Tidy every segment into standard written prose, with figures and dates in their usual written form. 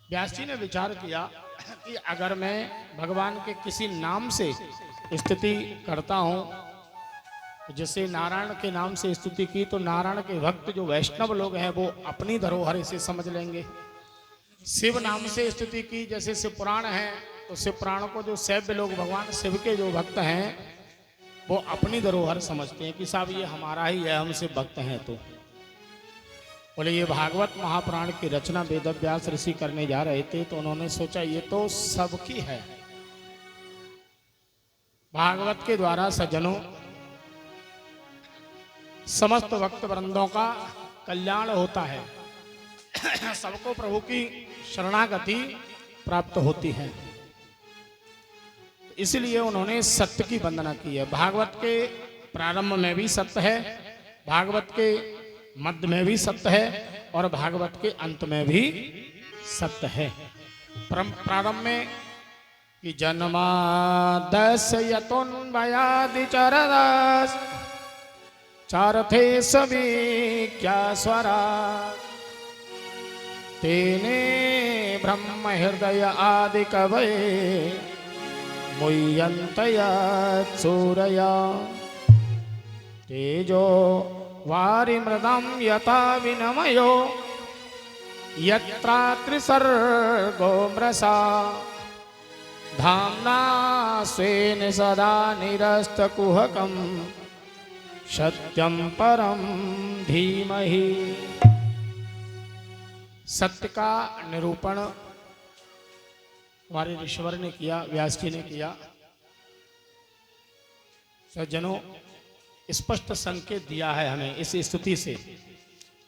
व्यास जी ने विचार किया कि अगर मैं भगवान के किसी नाम से स्तुति करता हूं, जैसे नारायण के नाम से स्तुति की, तो नारायण के भक्त जो वैष्णव लोग हैं वो अपनी धरोहर इसे समझ लेंगे। शिव नाम से स्तुति की, जैसे शिव पुराण है, तो शिव पुराण को जो सैव्य लोग भगवान शिव के जो भक्त हैं वो अपनी धरोहर समझते हैं कि साहब ये हमारा ही है, हम शिव भक्त हैं। तो बोले ये भागवत महापुराण की रचना वेदव्यास ऋषि करने जा रहे थे, तो उन्होंने सोचा ये तो सबकी है। भागवत के द्वारा सज्जनों समस्त भक्त वृंदों का कल्याण होता है, सबको प्रभु की शरणागति प्राप्त होती है। इसलिए उन्होंने सत्य की वंदना की है। भागवत के प्रारंभ में भी सत्य है, भागवत के मध्य में भी सत्य है और भागवत के अंत में भी सत्य है। प्रारंभ में कि जन्मादस्य यतोन्वयादि चरदस चारथे सभी क्या स्वरा तेने ब्रह्म हृदय आदि कवये मुह्यन्तया सूरया तेजो वारिमृदं यथा विनमयो यत्रा त्रिसर्गो मृषा धाम्ना स्वेन सदा निरस्तकुहकं सत्यं परम धीमहि। सत्य का निरूपण हमारे ऋषिवर ने किया, व्यास जी ने किया। सज्जनों स्पष्ट संकेत दिया है हमें इस स्तुति से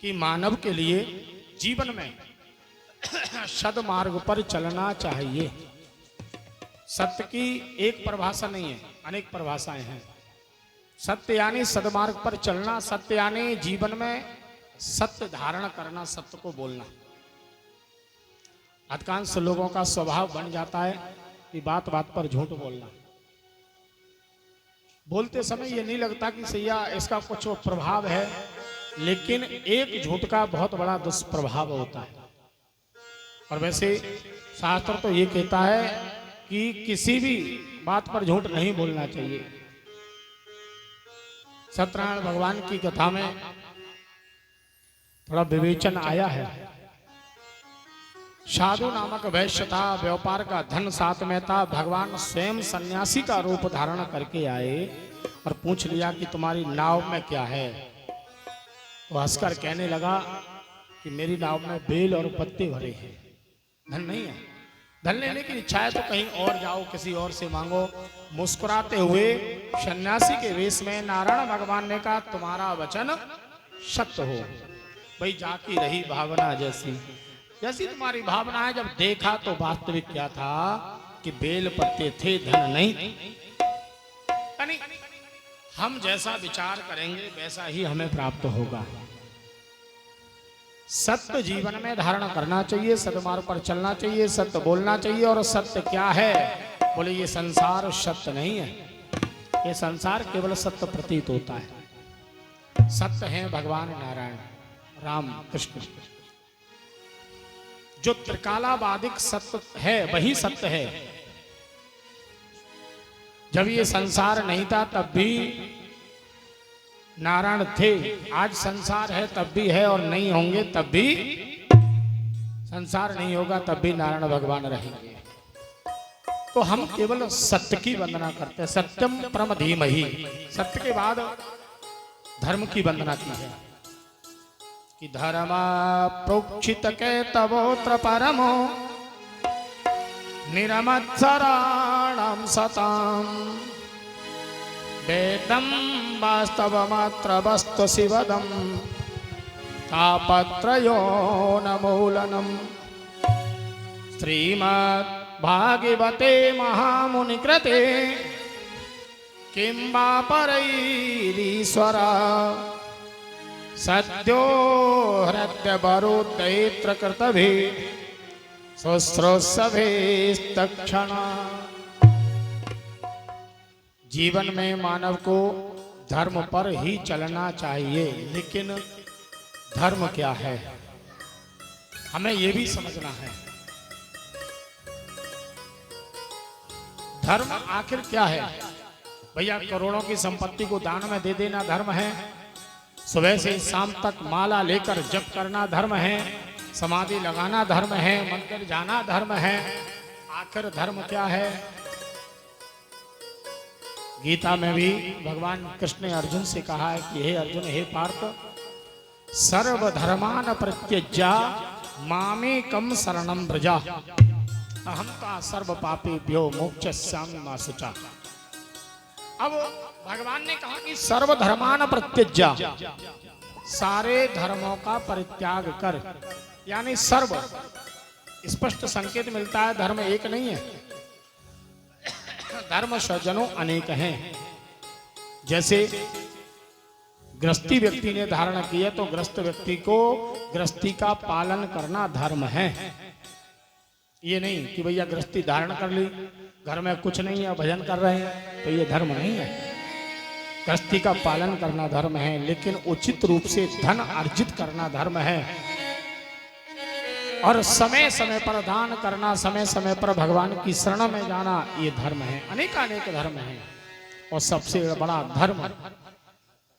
कि मानव के लिए जीवन में सद्मार्ग पर चलना चाहिए। सत्य की एक परिभाषा नहीं है, अनेक परिभाषाएं हैं। सत्य यानी सद्मार्ग पर चलना, सत्य यानी जीवन में सत्य धारण करना, सत्य को बोलना। अधिकांश लोगों का स्वभाव बन जाता है कि बात बात पर झूठ बोलना। बोलते समय ये नहीं लगता कि सैया इसका कुछ प्रभाव है, लेकिन एक झूठ का बहुत बड़ा दुष्प्रभाव होता है। और वैसे शास्त्र तो ये कहता है कि किसी भी बात पर झूठ नहीं बोलना चाहिए। सत्यनारायण भगवान की कथा में थोड़ा विवेचन आया है। साधु नामक वैश्य था, व्यापार का धन साथ में था। भगवान स्वयं सन्यासी का रूप धारण करके आए और पूछ लिया कि तुम्हारी नाव में क्या है। वो हंसकर कहने लगा कि मेरी नाव में बेल और पत्ते भरे हैं, धन नहीं है। धन लेने की इच्छा है तो कहीं और जाओ, किसी और से मांगो। मुस्कुराते हुए सन्यासी के वेश में नारायण भगवान ने कहा तुम्हारा वचन सत्य हो। भाई जाकी रही भावना जैसी, जैसी तुम्हारी भावना है। जब देखा तो वास्तविक क्या था कि बेल पत्ते थे, धन नहीं। यानी हम जैसा विचार करेंगे वैसा ही हमें प्राप्त होगा। सत्य जीवन में धारण करना चाहिए, सद्मार्ग पर चलना चाहिए, सत्य बोलना चाहिए। और सत्य क्या है? बोले ये संसार सत्य नहीं है, ये संसार केवल सत्य प्रतीत होता है। सत्य है भगवान नारायण राम कृष्ण। जो त्रिकालाबाधिक सत्य है वही सत्य है। जब ये संसार नहीं था तब भी नारायण थे। आज संसार है तब भी है, और नहीं होंगे तब भी, संसार नहीं होगा तब भी नारायण भगवान रहेंगे। तो हम केवल सत्य की वंदना करते हैं। सत्यम परम धीमहि, सत्य के बाद धर्म की वंदना की है कि धर्म प्रोक्षित के तवोत्र परमो निरमत्सराणां सतां वेदं वास्तवमात्र वस्तु शिवदं तापत्रयो न मूलनम्। श्रीमद् भागवते महामुनिकृते किं वा परैरीश्वरा सद्यो हृद्यवरुद्धैत्र कृतभिः शुश्रूषभेस्तक्षणा। जीवन में मानव को धर्म पर ही चलना चाहिए, लेकिन धर्म क्या है हमें ये भी समझना है। धर्म आखिर क्या है? भैया करोड़ों की संपत्ति को दान में दे देना धर्म है, सुबह से शाम तक माला लेकर जप करना धर्म है, समाधि लगाना धर्म है, मंदिर जाना धर्म है। आखिर धर्म क्या है? गीता में भी भगवान कृष्ण ने अर्जुन से कहा है कि हे अर्जुन, हे पार्थ, सर्वधर्मान परित्यज्य मामेकं शरणं व्रज अहं त्वा सर्व पापेभ्यो मोक्षयिष्यामि मा शुचा। अब भगवान ने कहा कि सर्वधर्मान परित्यज्य, सारे धर्मों का परित्याग कर, यानी सर्व स्पष्ट संकेत मिलता है धर्म एक नहीं है, धर्म सज्जनों अनेक हैं। जैसे गृहस्थी व्यक्ति ने धारण किया तो गृहस्थ व्यक्ति को गृहस्थी का पालन करना धर्म है। ये नहीं कि भैया गृहस्थी धारण कर ली, घर में कुछ नहीं है, भजन कर रहे हैं, तो ये धर्म नहीं है। गृहस्थी का पालन करना धर्म है, लेकिन उचित रूप से धन अर्जित करना धर्म है, और समय समय पर दान करना, समय समय पर भगवान की शरण में जाना, ये धर्म है। अनेकानेक धर्म है, और सबसे बड़ा धर्म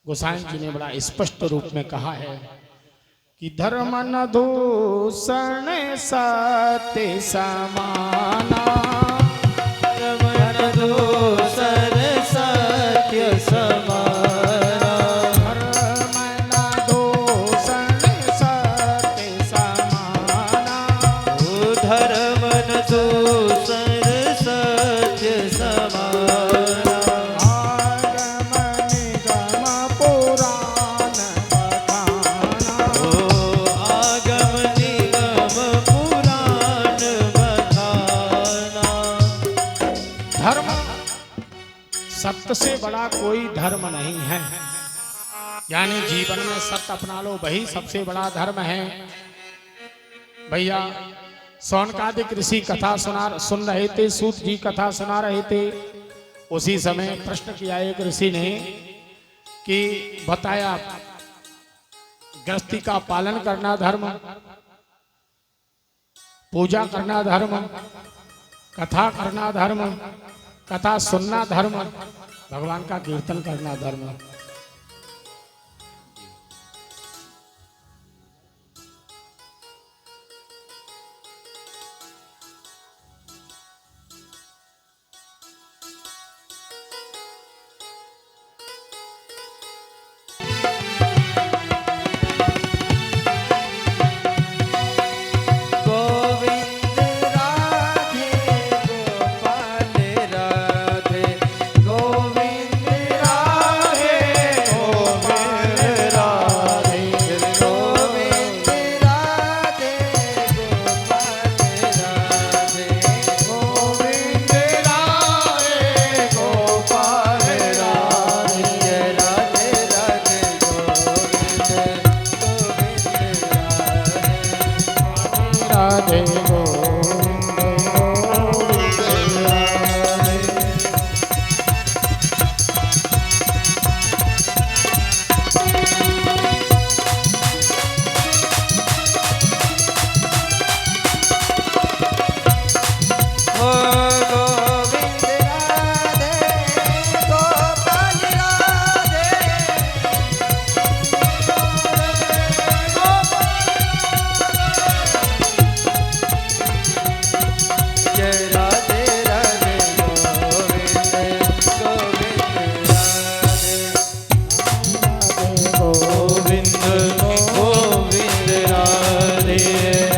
गोसाई जी ने बड़ा स्पष्ट रूप में कहा है कि धर्म न दूषण सत्य समाना, धर्म न दूषण सत्य समाना, धर्म न दूषण सत्य समाना, धर्म न दूषण सत्य समाना, आगम निगम पुराण बखाना, आगम निगम पुराण बखाना। धर्म सत्य से बड़ा कोई धर्म नहीं है, यानी जीवन में सत्य अपना लो, वही सबसे बड़ा धर्म है। भैया सौनकादिक ऋषि कथा सुन रहे थे, सूत जी कथा सुना रहे थे। उसी समय प्रश्न किया एक ऋषि ने कि बताया गृहस्थी का पालन करना धर्म, पूजा करना धर्म, कथा करना धर्म, कथा सुनना धर्म, भगवान का कीर्तन करना धर्म। गोविंद राधे गोपाल राधे, गोविंद राधे गोपाल राधे, गोविंद राधे गोपाल राधे, गोविंद राधे गोपाल राधे, राधे राधे गोविंद राधे गोविंद गोविंद राधे। ओ गोविंद राधे गोपाल राधे, जय राधे राधे गोविंद गोविंद राधे, गोविंद गोविंद राधे,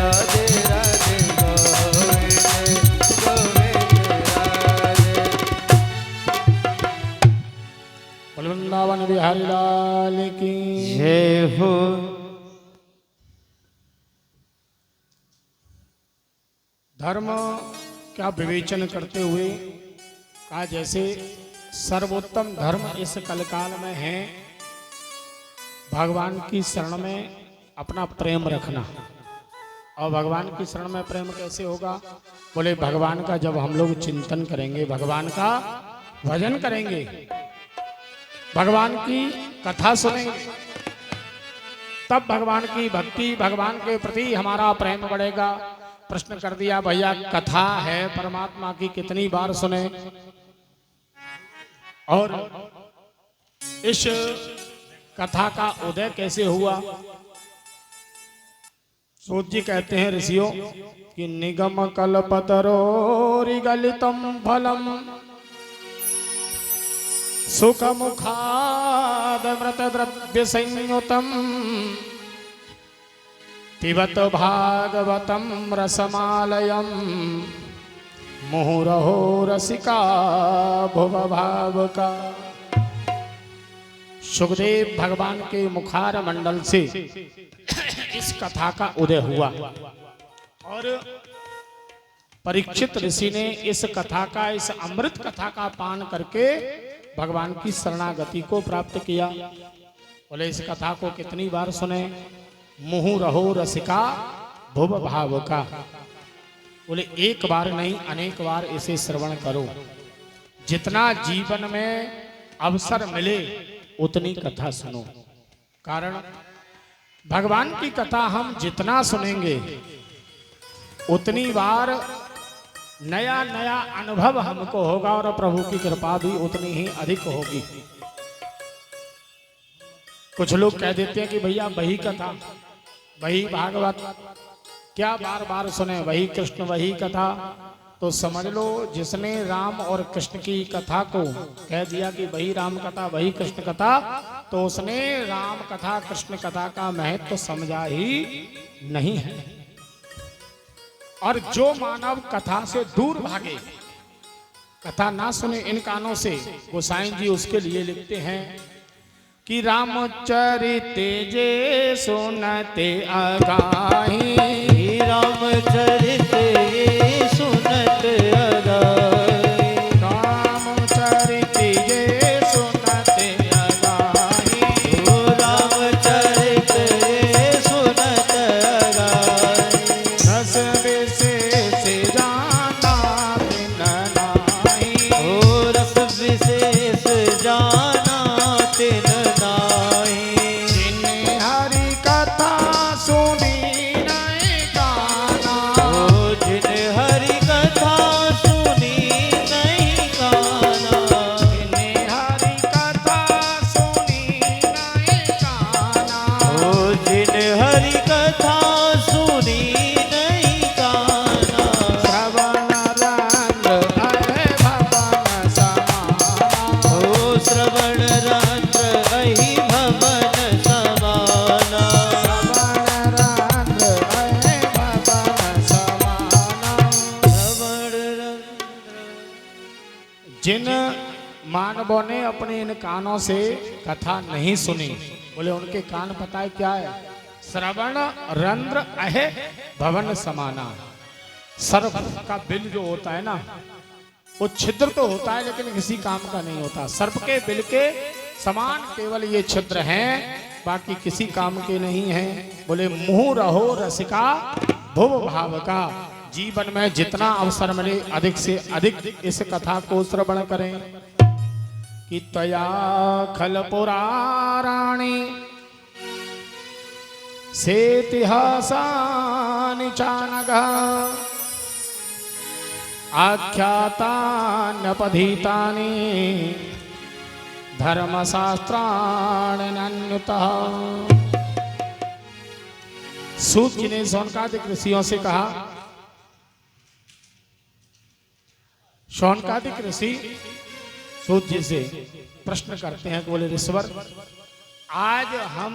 राधे राधे गोविंद गोविंद राधे। बोल वृंदावन बिहारी लाल की। जय हो। धर्म का विवेचन करते हुए कहा, जैसे सर्वोत्तम धर्म इस कलकाल में है भगवान की शरण में अपना प्रेम रखना। और भगवान की शरण में प्रेम कैसे होगा? बोले भगवान का जब हम लोग चिंतन करेंगे, भगवान का भजन करेंगे, भगवान की कथा सुनेंगे, तब भगवान की भक्ति, भगवान के प्रति हमारा प्रेम बढ़ेगा। प्रश्न कर दिया भैया कथा है परमात्मा की कितनी बार सुने। और इस कथा का उदय कैसे हुआ। सूत जी कहते हैं ऋषियों कि निगम कल्पतरोरिगलितम फलम सुख मुखाद मृत द्रव्य संयुतम पिबत भागवतम रसमालयम मुहुरहो रसिका भुव भाव का। सुखदेव भगवान के मुखार मंडल से इस कथा का उदय हुआ और परीक्षित ऋषि ने इस कथा का, इस अमृत कथा का पान करके भगवान की शरणागति को प्राप्त किया। बोले इस कथा को कितनी बार सुने। मुहु रहो रसिका भुव भाव का। बोले एक बार नहीं अनेक बार इसे श्रवण करो। जितना जीवन में अवसर मिले उतनी कथा सुनो। कारण भगवान की कथा हम जितना सुनेंगे उतनी बार नया नया अनुभव हमको होगा और प्रभु की कृपा भी उतनी ही अधिक होगी। कुछ लोग कह देते हैं कि भैया वही कथा, वही भागवत, क्या बार बार सुने, वही कृष्ण वही कथा। तो समझ लो जिसने राम और कृष्ण की कथा को कह दिया कि वही राम कथा वही कृष्ण कथा, तो उसने राम कथा कृष्ण कथा का महत्व तो समझा ही नहीं है। और जो मानव कथा से दूर भागे, कथा ना सुने इन कानों से, गोसाई जी उसके लिए लिखते हैं कि रामचरित जे सुनते अगाही, रामचरित ये सुनत अगाही, रामचरित जे सुनते अगाही, रामचरित ये सुनत अगाही, रस विशेष जाना बिन नाहि, रस विशेष जाना तिन नाहि, जिन हरि कथा सुनी नहीं गाना, जिन हरि कथा सुनी नहीं गाना, जिन हरि कथा सुनी नहीं गाना, जिन हरि कथा सुनी नहीं गाना, श्रवण रंग अहे भवन समाना, श्रवण रंध्र अहि भवन समाना, श्रवण रंग अहे भवन समाना। श्रवण रंध्र। जिन मानवों ने अपने इन कानों से कथा नहीं सुनी, बोले उनके कान पता है क्या है। श्रवण रंध्र अहे भवन समाना। सर्प का बिल जो होता है ना, वो छिद्र तो होता है लेकिन किसी काम का नहीं होता। सर्प के बिल के समान केवल ये छिद्र हैं, बाकी किसी काम के नहीं हैं। बोले मुँह रहो रसिका भुव भाव का। जीवन में जितना अवसर मिले अधिक से अधिक इस कथा को श्रवण करें। कि त्वया खल पुराणानि सेतिहासानि चानघ आख्यातान्यपधीतानि धर्मशास्त्राणि नान्यतः। सूत जी ने शौनकादिक ऋषियों से कहा, शौनकादिक ऋषि सूत जी से प्रश्न करते हैं कि बोले ऋषवर, आज हम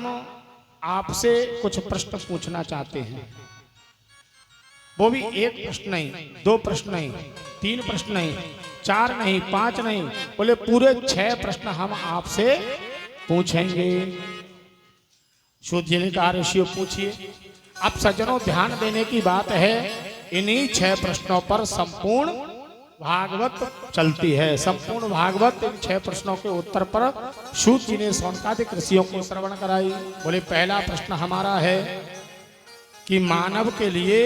आपसे कुछ प्रश्न पूछना चाहते हैं। वो भी एक प्रश्न नहीं, दो प्रश्न नहीं, तीन प्रश्न नहीं, चार नहीं, पांच नहीं, बोले पूरे 6 प्रश्न हम आपसे पूछेंगे। सूत जी ने कहा ऋषियों पूछिए। अब सज्जनों ध्यान देने की बात है, इन्हीं 6 प्रश्नों पर संपूर्ण भागवत चलती है। संपूर्ण भागवत इन 6 प्रश्नों के उत्तर पर सूत जी ने शौनकादिक ऋषियों को श्रवण कराई। बोले पहला प्रश्न हमारा है कि मानव के लिए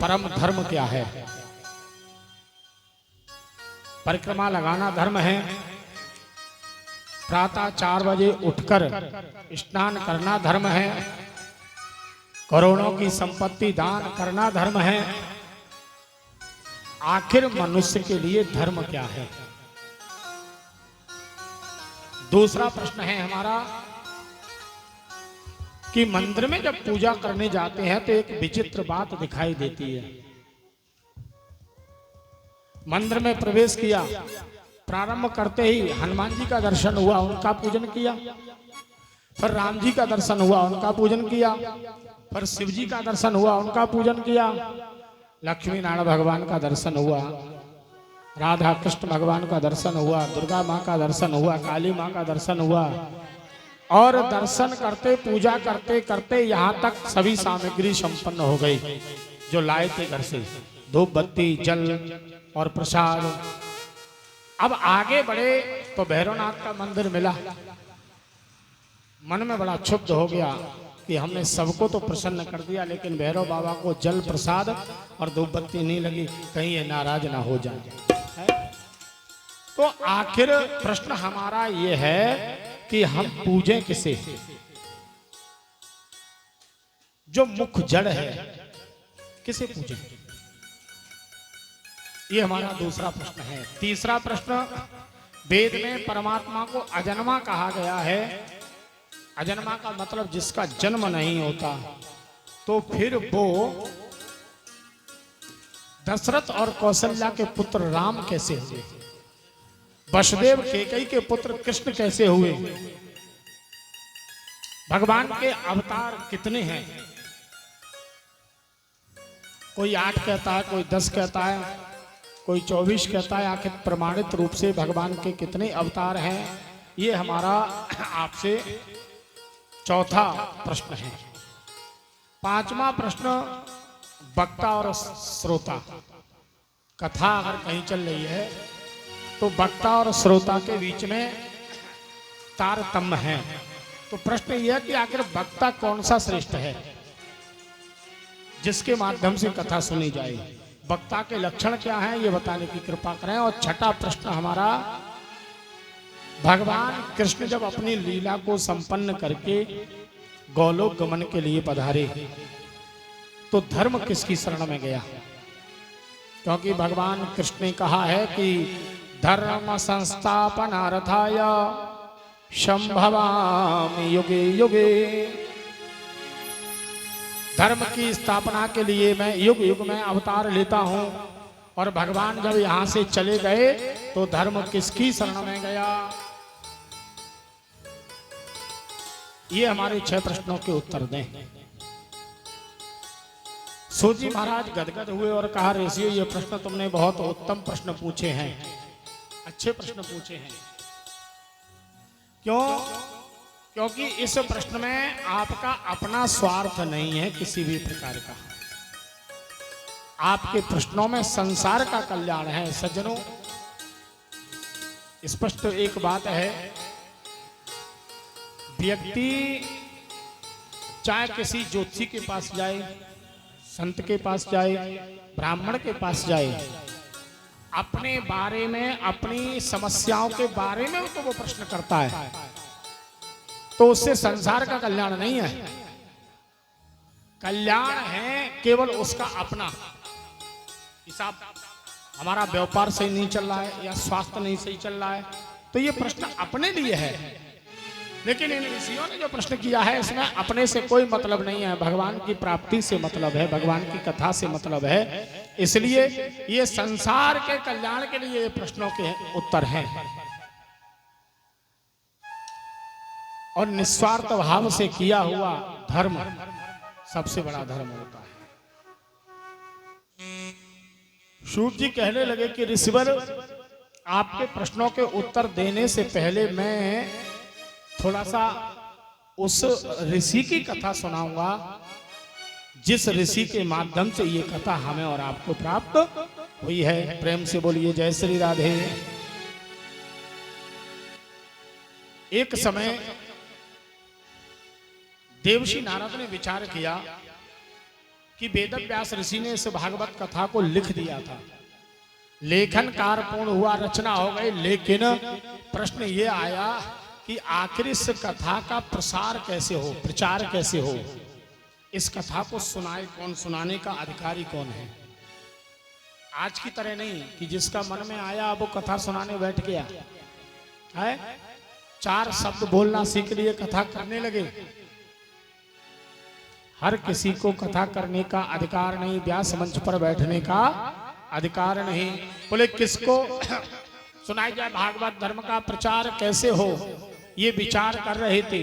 परम धर्म क्या है। परिक्रमा लगाना धर्म है, प्रातः 4 बजे उठकर स्नान करना धर्म है, करोड़ों की संपत्ति दान करना धर्म है, आखिर मनुष्य के लिए धर्म क्या है। दूसरा प्रश्न है हमारा कि मंदिर में जब पूजा करने जाते हैं तो एक विचित्र बात दिखाई देती है। मंदिर में प्रवेश किया, प्रारंभ करते ही हनुमान जी का दर्शन हुआ, उनका पूजन किया। फिर राम जी का दर्शन हुआ, उनका पूजन किया। फिर शिव जी का दर्शन हुआ, उनका पूजन किया। लक्ष्मी नारायण भगवान का दर्शन हुआ, राधा कृष्ण भगवान का दर्शन हुआ, दुर्गा माँ का दर्शन हुआ, काली माँ का दर्शन हुआ। और दर्शन करते, पूजा करते करते यहाँ तक सभी सामग्री संपन्न हो गई जो लाए थे घर से, धूप बत्ती, जल और प्रसाद। अब आगे बढ़े तो भैरवनाथ का मंदिर मिला। मन में बड़ा क्षुब्ध हो गया कि हमने सबको तो प्रसन्न कर दिया, लेकिन भैरव बाबा को जल प्रसाद और धूप बत्ती नहीं लगी, कहीं ये नाराज ना हो जाए। तो आखिर प्रश्न हमारा ये है कि हम पूजें किसे? जो मुख्य जड़ है किसे पूजें? ये हमारा दूसरा प्रश्न है। तीसरा प्रश्न, वेद में परमात्मा को अजन्मा कहा गया है। अजन्मा का मतलब जिसका जन्म नहीं होता। तो फिर वो दशरथ और कौशल्या के पुत्र राम कैसे हुए? वसुदेव केकई के पुत्र कृष्ण कैसे हुए? भगवान के अवतार कितने हैं? कोई 8 कहता है, कोई 10 कहता है, कोई 24 कहता है। आखिर प्रमाणित रूप से भगवान के कितने अवतार हैं, ये हमारा आपसे चौथा प्रश्न है। पांचवा प्रश्न, वक्ता और श्रोता। कथा अगर कहीं चल रही है तो वक्ता और श्रोता के बीच में तारतम्य है। तो प्रश्न यह है कि आखिर वक्ता कौन सा श्रेष्ठ है जिसके माध्यम से कथा सुनी जाए? वक्ता के लक्षण क्या हैं ये बताने की कृपा करें। और छठा प्रश्न हमारा, भगवान कृष्ण जब अपनी लीला को संपन्न करके गोलोक गमन के लिए पधारे तो धर्म किसकी शरण में गया? क्योंकि भगवान कृष्ण ने कहा है कि धर्म संस्थापनार्थाय संभवामि युगे युगे। धर्म की स्थापना के लिए मैं युग युग में अवतार लेता हूं। और भगवान जब यहां से चले गए तो धर्म किसकी शरण में गया? ये हमारे 6 प्रश्नों के उत्तर दें। सूत जी महाराज गदगद हुए और कहा, ऋषियों ये प्रश्न तुमने बहुत उत्तम प्रश्न पूछे हैं, अच्छे प्रश्न पूछे हैं। क्यों? क्योंकि इस प्रश्न में आपका अपना स्वार्थ नहीं है किसी भी प्रकार का। आपके प्रश्नों में संसार का कल्याण है। सज्जनों, स्पष्ट एक बात है, व्यक्ति चाहे किसी ज्योतिषी के पास जाए, संत के पास जाए, ब्राह्मण के पास जाए, अपने बारे में, अपनी समस्याओं के बारे में तो वो प्रश्न करता है, तो उससे संसार का कल्याण नहीं है। कल्याण है केवल उसका अपना। हिसाब हमारा व्यापार सही नहीं चल रहा है या स्वास्थ्य नहीं सही चल रहा है, तो ये प्रश्न अपने लिए है। लेकिन इन ऋषियों ने जो प्रश्न किया है इसमें अपने से कोई मतलब नहीं है, भगवान की प्राप्ति से मतलब है, भगवान की कथा से मतलब है। इसलिए ये संसार के कल्याण के लिए प्रश्नों के उत्तर हैं। और निस्वार्थ भाव से किया हुआ धर्म सबसे बड़ा धर्म होता है। सूत जी कहने लगे कि ऋषिवर, आपके प्रश्नों के उत्तर देने से पहले मैं थोड़ा सा उस ऋषि की कथा सुनाऊंगा जिस ऋषि के माध्यम से ये कथा हमें और आपको प्राप्त हुई है। प्रेम से बोलिए जय श्री राधे। एक समय देवर्षि नारद ने विचार किया कि वेदव्यास ऋषि ने इस भागवत कथा को लिख दिया था, लेखन कार्य पूर्ण हुआ, रचना हो गई, लेकिन प्रश्न ये आया कि आखिर इस कथा का प्रसार कैसे हो, प्रचार कैसे हो, इस कथा को सुनाए कौन, सुनाने का अधिकारी कौन है। आज की तरह नहीं कि जिसका मन में आया वो कथा सुनाने बैठ गया है, 4 शब्द बोलना सीख लिए कथा करने लगे। हर किसी को कथा करने का अधिकार नहीं, व्यास मंच पर बैठने का अधिकार नहीं। बोले किसको सुनाई जाए भागवत धर्म का प्रचार कैसे हो, ये विचार कर रहे थे।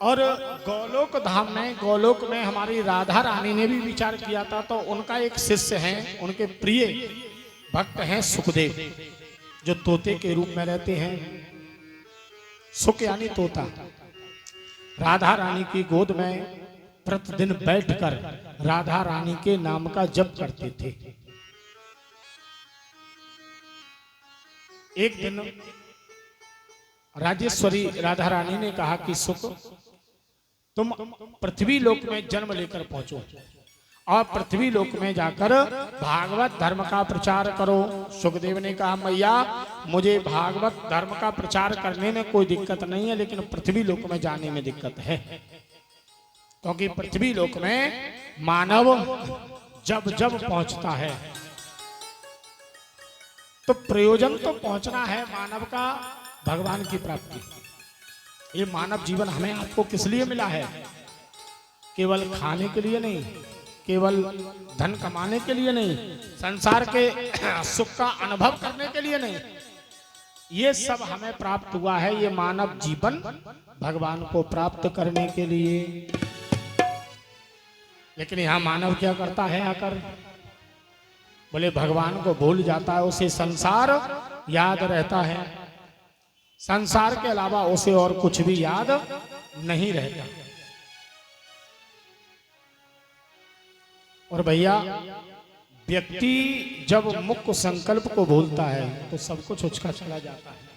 और गोलोक धाम में, गोलोक में हमारी राधा रानी ने भी विचार किया था। तो उनका एक शिष्य है, उनके प्रिय भक्त हैं सुखदेव, जो तोते के रूप में रहते हैं। सुख यानी तोता। राधा रानी की गोद में प्रतिदिन बैठकर राधा रानी के नाम का जप करते थे। एक दिन राजेश्वरी राधा रानी ने कहा कि सुख, तुम पृथ्वी लोक में जन्म लेकर पहुंचो और पृथ्वी लोक में जाकर भागवत धर्म का प्रचार करो। सुखदेव ने कहा मैया मुझे भागवत धर्म का प्रचार करने में कोई दिक्कत नहीं है, लेकिन पृथ्वी लोक में जाने में दिक्कत है, क्योंकि पृथ्वी लोक में मानव जब जब पहुंचता है तो प्रयोजन तो पहुंचना है मानव का भगवान की प्राप्ति। ये मानव जीवन हमें आपको किस लिए मिला है? केवल खाने के लिए नहीं, केवल धन कमाने के लिए नहीं, संसार के सुख का अनुभव करने के लिए नहीं। ये सब हमें प्राप्त हुआ है, ये मानव जीवन भगवान को प्राप्त करने के लिए। लेकिन यहां मानव क्या करता है आकर? बोले भगवान को भूल जाता है, उसे संसार याद रहता है, संसार के अलावा उसे और कुछ भी याद नहीं रहता। और भैया व्यक्ति जब मुख्य संकल्प को भूलता है तो सब कुछ उसका चला जाता है।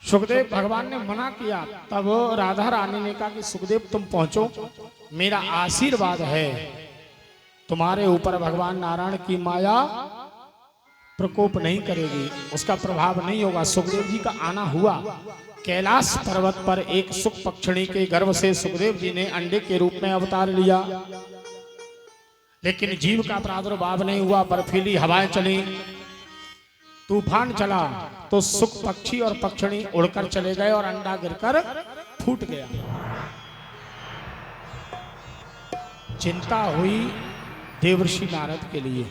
सुखदेव भगवान ने मना किया, तब राधा रानी ने कहा कि सुखदेव तुम पहुंचो, मेरा आशीर्वाद है तुम्हारे ऊपर भगवान नारायण की माया प्रकोप नहीं करेगी, उसका प्रभाव नहीं होगा। सुखदेव जी का आना हुआ। कैलाश पर्वत पर एक सुख पक्षिणी के गर्भ से सुखदेव जी ने अंडे के रूप में अवतार लिया, लेकिन जीव का प्रादुर्भाव नहीं हुआ। बर्फीली हवाएं चली, तूफान चला, तो सुख पक्षी और पक्षिणी उड़कर चले गए और अंडा गिरकर फूट गया। चिंता हुई देवर्षि नारद के लिए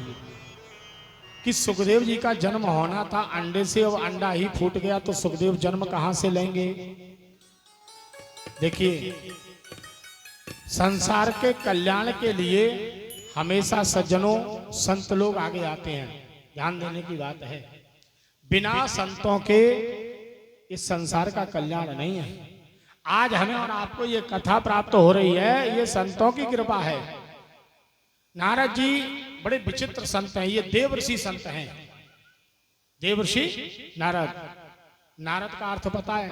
कि सुखदेव जी का जन्म होना था अंडे से, अब अंडा ही फूट गया तो सुखदेव जन्म कहां से लेंगे? देखिए, संसार के कल्याण के लिए हमेशा सज्जनों संत लोग आगे आते हैं, ध्यान देने की बात है। बिना संतों के इस संसार का कल्याण नहीं है। आज हमें और आपको ये कथा प्राप्त हो रही है, ये संतों की कृपा है। नारद जी बड़े विचित्र संत हैं, ये देवर्षि संत हैं। देवर्षि नारद, नारद का अर्थ पता है?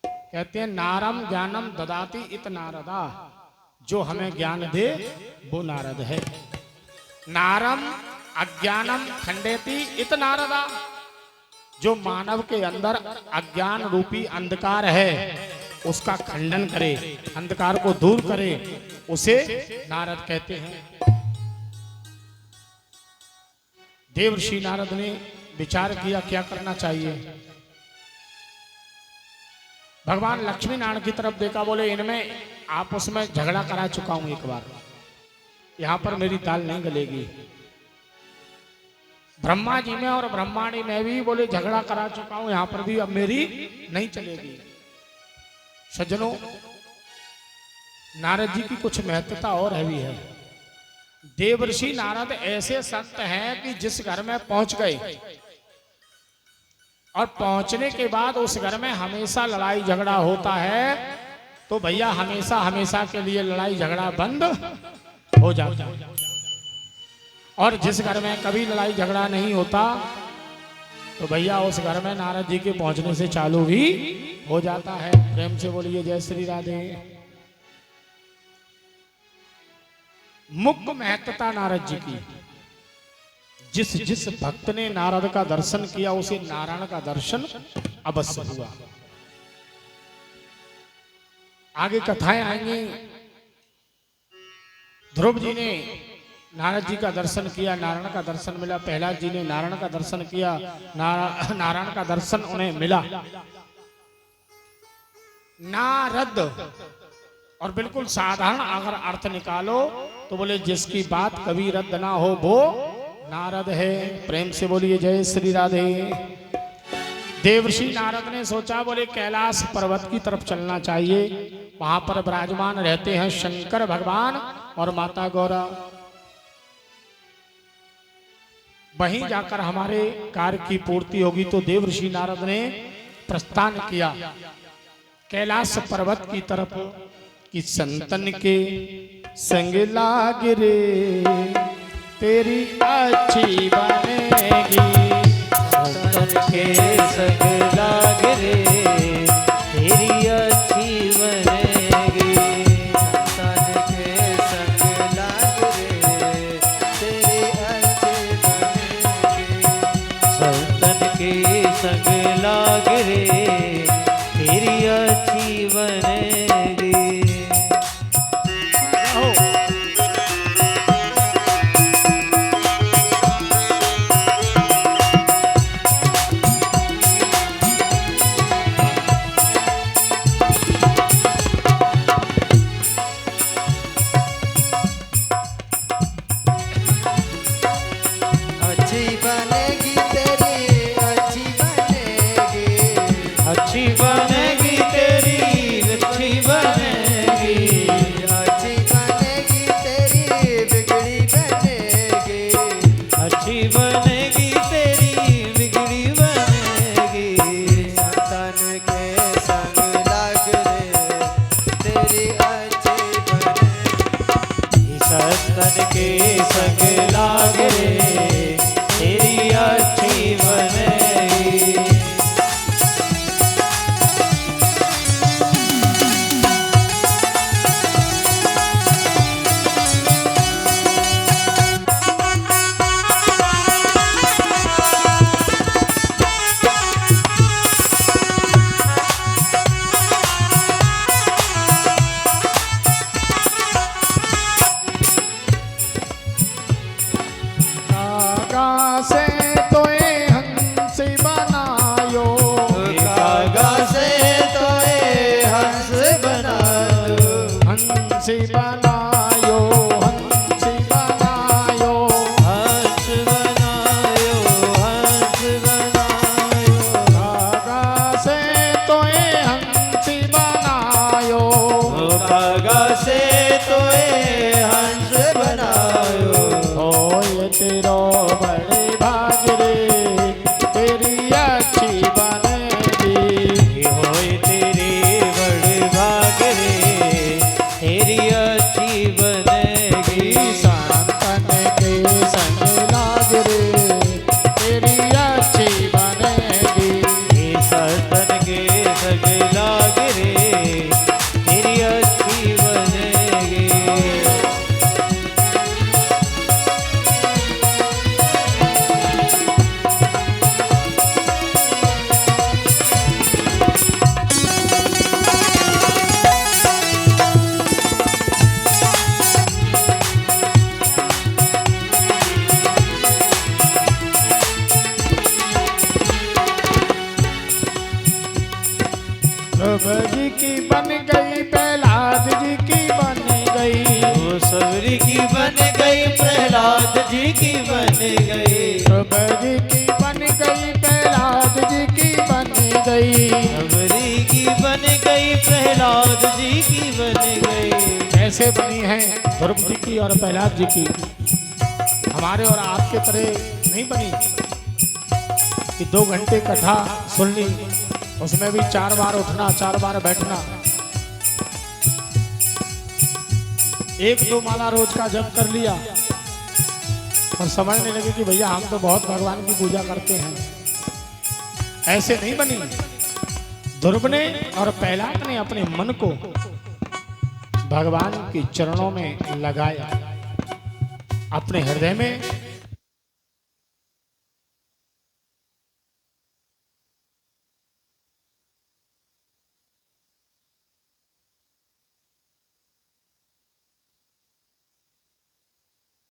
कहते हैं नारम ज्ञानम ददाति इत नारदा, जो हमें ज्ञान दे वो नारद है। नारम अज्ञानम खंडेति इत नारदा, जो मानव के अंदर अज्ञान रूपी अंधकार है उसका खंडन करे, अंधकार को दूर करे, उसे नारद कहते हैं। देवर्षि नारद ने विचार किया क्या करना चाहिए। भगवान लक्ष्मी नारायण की तरफ देखा, बोले इनमें आपस में झगड़ा करा चुका हूं एक बार, यहां पर मेरी दाल नहीं गलेगी। ब्रह्मा जी में और ब्रह्माणी में भी बोले झगड़ा करा चुका हूं, यहां पर भी अब मेरी नहीं चलेगी। सज्जनों, नारद जी की कुछ महत्वता और है भी है। देवर्षि नारद ऐसे संत हैं कि जिस घर में पहुंच गए और पहुंचने के बाद उस घर में हमेशा लड़ाई झगड़ा होता है, तो भैया हमेशा हमेशा के लिए लड़ाई झगड़ा बंद हो जाता है। और जिस घर में कभी लड़ाई झगड़ा नहीं होता तो भैया उस घर में नारद जी के पहुंचने से चालू भी हो जाता है। प्रेम से बोलिए जय श्री राधे। मुख्य महत्वता नारद जी की, जिस जिस भक्त ने नारद का दर्शन किया उसे नारायण का दर्शन अवश्य हुआ। आगे कथाएं आएंगी। ध्रुव जी ने नारद जी का दर्शन किया, नारायण का दर्शन मिला। प्रहलाद जी ने नारायण का दर्शन किया, नारायण का दर्शन उन्हें मिला। नारद, और बिल्कुल साधारण अगर अर्थ निकालो तो बोले जिसकी बात कभी रद्द ना हो वो नारद है। प्रेम से बोलिए जय श्री राधे। देवर्षि नारद ने सोचा, बोले कैलाश पर्वत की तरफ चलना चाहिए, वहां पर विराजमान रहते हैं शंकर भगवान और माता गौरा, वहीं जाकर हमारे कार्य की पूर्ति होगी। तो देवर्षि नारद ने प्रस्थान किया कैलाश पर्वत की तरफ कि संतन के संग लाग रे तेरी अच्छी बनेगी। संतन के संग लाग रे तेरी अच्छी बनेगी। संतन के संग लाग रे तेरी अच्छी बनेगी। संतन के संग लाग रे तेरी अच्छी बनेगी। अच्छी बनेगी तेरी अच्छी बनेगी। अच्छी बनेगी तेरी अच्छी बनेगी। अच्छी बनेगी तेरी बिगड़ी बनेगी। अच्छी बनेगी तेरी बिगड़ी बनेगी। संतन के संग लाग रे तेरी अच्छी बनेगी। संतन के संग लाग रे तेरी अच्छी बनेगी। कागा से तोए हंस बनायो, कागा से तोए हंस बना दो। हंस बनायो, हंस बनायो। हंस बनायो, हंस बनायो। कागा से तोए हंस बनायो, कागा से तोए हंस बनायो। होए तेरो बड़े भाग रे तेरी अच्छी बनेगी। होए तेरे बड़े भाग रे तेरी अच्छी बनेगी। संतन के संग लाग रे तेरी अच्छी बनेगी। संतन के संग लाग रे तेरी अच्छी बनेगी। ध्रुव जी की बन गई, प्रहलाद जी की बन गई। वो सबरी की बन गई, प्रहलाद जी की बन गई। ध्रुव जी की बन गई, प्रहलाद जी की बन गई। सबरी की बन गई, प्रहलाद जी की बन गई। ऐसे बनी है ध्रुव जी की और प्रहलाद जी की, हमारे और आपके तरह नहीं बनी कि 2 घंटे कथा सुन ली, उसमें भी 4 बार उठना 4 बार बैठना, 1-2 माला रोज का जप कर लिया और समझने लगे कि भैया हम तो बहुत भगवान की पूजा करते हैं। ऐसे नहीं बनी। ध्रुव ने और प्रहलाद ने अपने मन को भगवान के चरणों में लगाया, अपने हृदय में